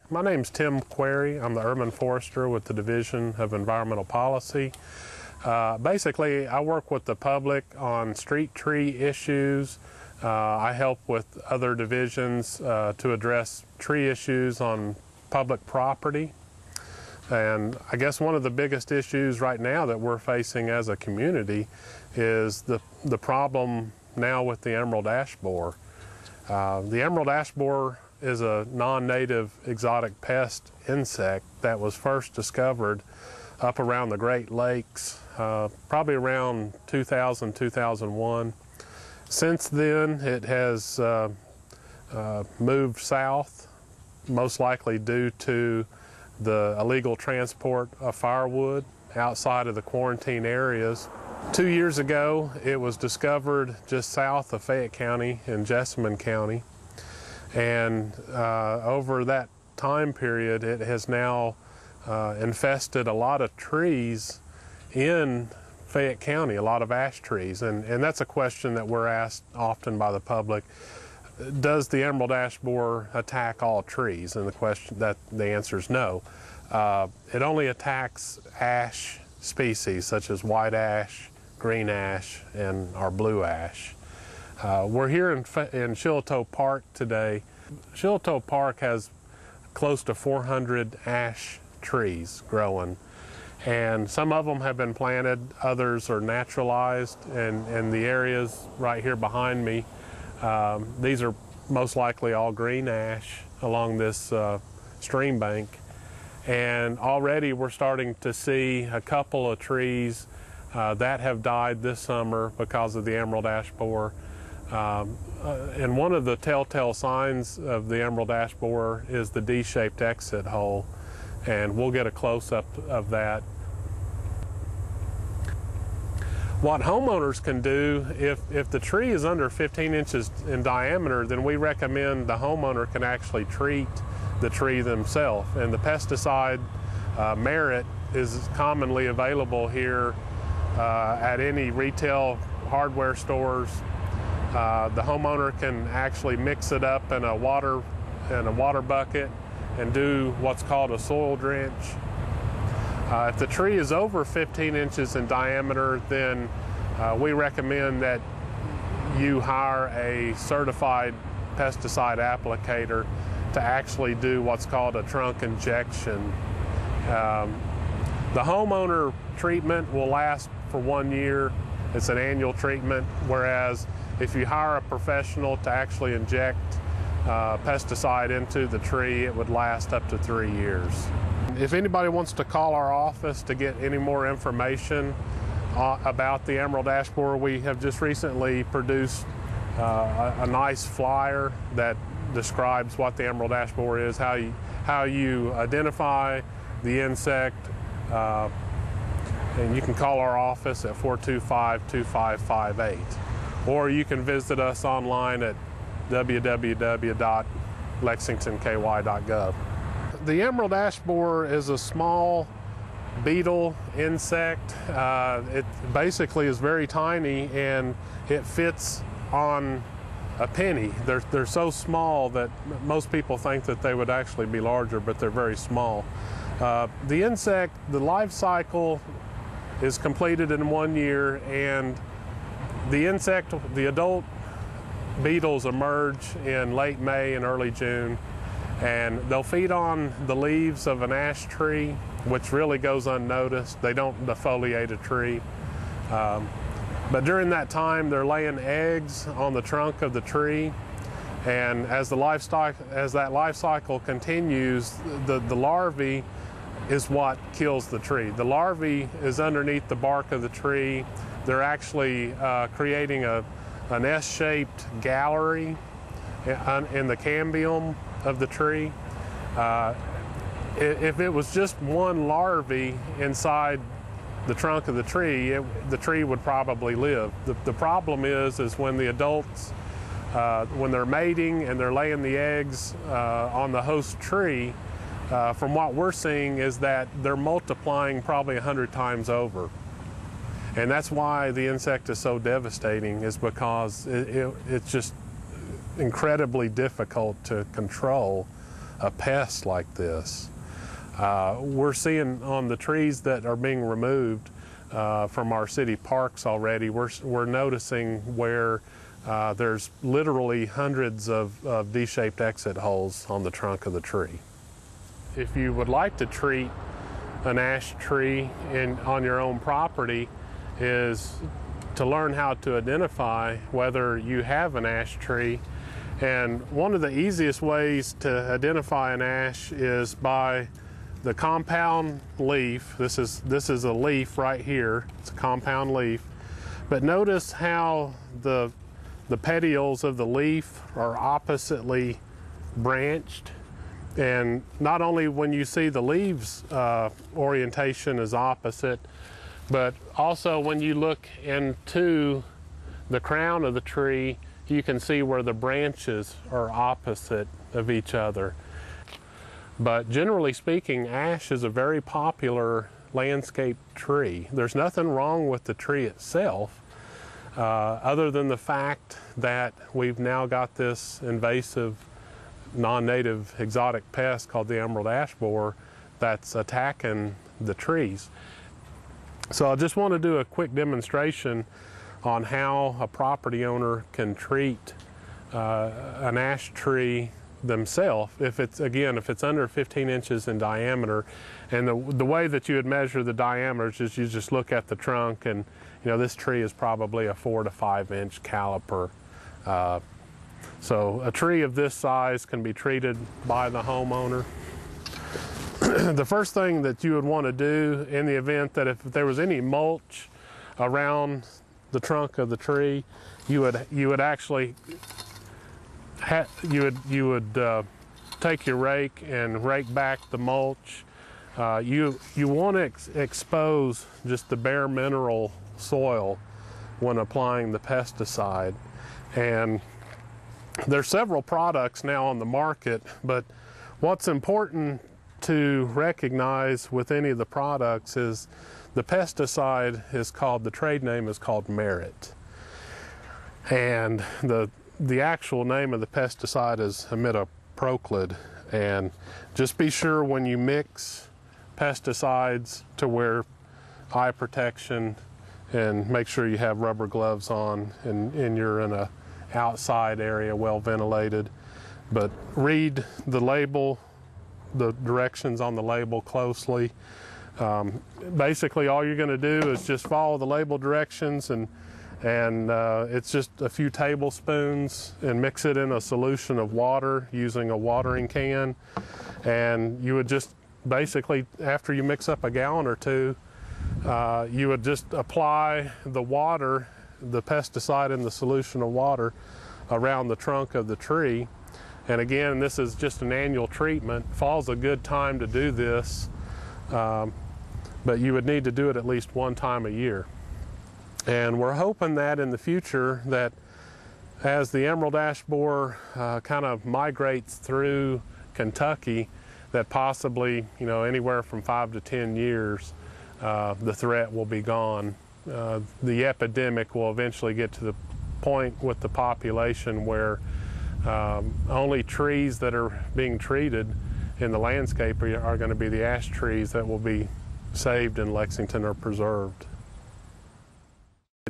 My name's Tim Query. I'm the urban forester with the Division of Environmental Policy. Basically, I work with the public on street tree issues. I help with other divisions to address tree issues on public property. And I guess one of the biggest issues right now that we're facing as a community is the problem now with the emerald ash borer. The emerald ash borer is a non-native exotic pest insect that was first discovered up around the Great Lakes, probably around 2000, 2001. Since then, it has moved south, most likely due to the illegal transport of firewood outside of the quarantine areas. 2 years ago, it was discovered just south of Fayette County in Jessamine County. And over that time period, it has now infested a lot of trees in Fayette County, a lot of ash trees. And that's a question that we're asked often by the public. Does the emerald ash borer attack all trees? And the answer is no. It only attacks ash species such as white ash, green ash, and our blue ash. We're here in Shillitoe Park today. Shillitoe Park has close to 400 ash trees growing, and some of them have been planted, others are naturalized, and the areas right here behind me, these are most likely all green ash along this stream bank. And already we're starting to see a couple of trees that have died this summer because of the emerald ash borer. And one of the telltale signs of the emerald ash borer is the D-shaped exit hole, and we'll get a close-up of that. What homeowners can do, if the tree is under 15 inches in diameter, then we recommend the homeowner can actually treat the tree themselves. And the pesticide Merit is commonly available here at any retail hardware stores. The homeowner can actually mix it up in a water bucket and do what's called a soil drench. If the tree is over 15 inches in diameter, then we recommend that you hire a certified pesticide applicator to actually do what's called a trunk injection. The homeowner treatment will last for 1 year. It's an annual treatment, whereas if you hire a professional to actually inject pesticide into the tree, it would last up to 3 years. If anybody wants to call our office to get any more information about the emerald ash borer, we have just recently produced a nice flyer that describes what the emerald ash borer is, how you identify the insect, and you can call our office at 425-2558. Or you can visit us online at www.lexingtonky.gov. The emerald ash borer is a small beetle insect. It basically is very tiny, and it fits on a penny. They're so small that most people think that they would actually be larger, but they're very small. The insect, the life cycle is completed in 1 year, and the adult beetles emerge in late May and early June, and they'll feed on the leaves of an ash tree, which really goes unnoticed. They don't defoliate a tree. But during that time, they're laying eggs on the trunk of the tree, and as that life cycle continues, the larvae is what kills the tree. The larvae is underneath the bark of the tree. They're actually creating an S-shaped gallery in the cambium of the tree. If it was just one larvae inside the trunk of the tree would probably live. The problem is when the adults, when they're mating and they're laying the eggs on the host tree, from what we're seeing is that they're multiplying probably 100 times over. And that's why the insect is so devastating, is because it's just incredibly difficult to control a pest like this. We're seeing on the trees that are being removed from our city parks already, we're noticing where there's literally hundreds of D-shaped exit holes on the trunk of the tree. If you would like to treat an ash tree on your own property, is to learn how to identify whether you have an ash tree. And one of the easiest ways to identify an ash is by the compound leaf. This is a leaf right here. It's a compound leaf. But notice how the petioles of the leaf are oppositely branched. And not only when you see the leaves orientation is opposite, but also when you look into the crown of the tree, you can see where the branches are opposite of each other. But generally speaking, ash is a very popular landscape tree. There's nothing wrong with the tree itself, other than the fact that we've now got this invasive, non-native exotic pest called the emerald ash borer that's attacking the trees. So I just want to do a quick demonstration on how a property owner can treat an ash tree themselves if it's under 15 inches in diameter. And the way that you would measure the diameters is you just look at the trunk, and this tree is probably a 4 to 5 inch caliper. So a tree of this size can be treated by the homeowner. The first thing that you would want to do in the event that if there was any mulch around the trunk of the tree, you would actually take your rake and rake back the mulch. You want to expose just the bare mineral soil when applying the pesticide. And there's several products now on the market, but what's important to recognize with any of the products is the pesticide is called, the trade name is called Merit. And the actual name of the pesticide is imidacloprid. And just be sure when you mix pesticides to wear eye protection and make sure you have rubber gloves on and you're in a outside area, well ventilated. But read the label, the directions on the label closely. Basically all you're going to do is just follow the label directions, and it's just a few tablespoons, and mix it in a solution of water using a watering can. And you would just basically, after you mix up a gallon or two, you would just apply the water, the pesticide in the solution of water, around the trunk of the tree. And again, this is just an annual treatment. Fall's a good time to do this, but you would need to do it at least one time a year. And we're hoping that in the future, that as the emerald ash borer kind of migrates through Kentucky, that possibly, anywhere from 5 to 10 years, the threat will be gone. The epidemic will eventually get to the point with the population where only trees that are being treated in the landscape are going to be the ash trees that will be saved in Lexington or preserved.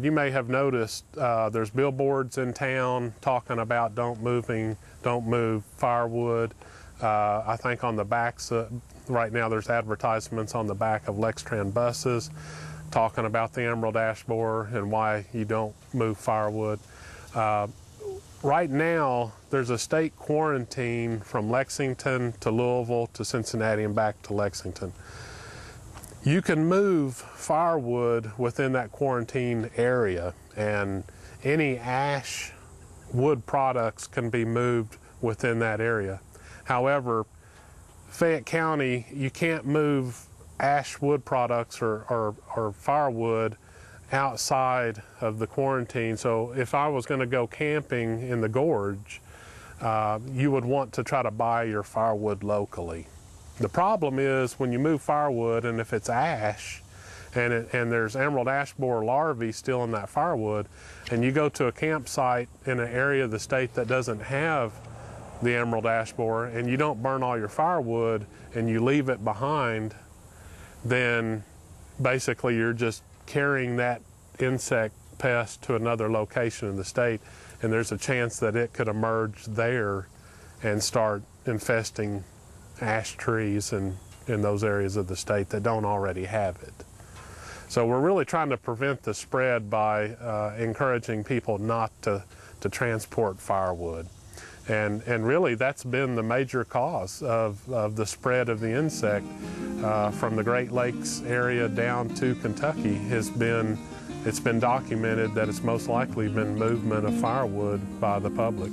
You may have noticed there's billboards in town talking about don't move firewood. I think on the backs, right now there's advertisements on the back of Lextran buses talking about the emerald ash borer and why you don't move firewood. Right now, there's a state quarantine from Lexington to Louisville to Cincinnati and back to Lexington. You can move firewood within that quarantine area, and any ash wood products can be moved within that area. However, Fayette County, you can't move ash wood products or firewood outside of the quarantine. So if I was going to go camping in the gorge, you would want to try to buy your firewood locally. The problem is when you move firewood, and if it's ash and there's emerald ash borer larvae still in that firewood, and you go to a campsite in an area of the state that doesn't have the emerald ash borer, and you don't burn all your firewood and you leave it behind, then basically you're just carrying that insect pest to another location in the state, and there's a chance that it could emerge there and start infesting ash trees in those areas of the state that don't already have it. So we're really trying to prevent the spread by encouraging people not to transport firewood. And really that's been the major cause of the spread of the insect from the Great Lakes area down to Kentucky. It's been documented that it's most likely been movement of firewood by the public.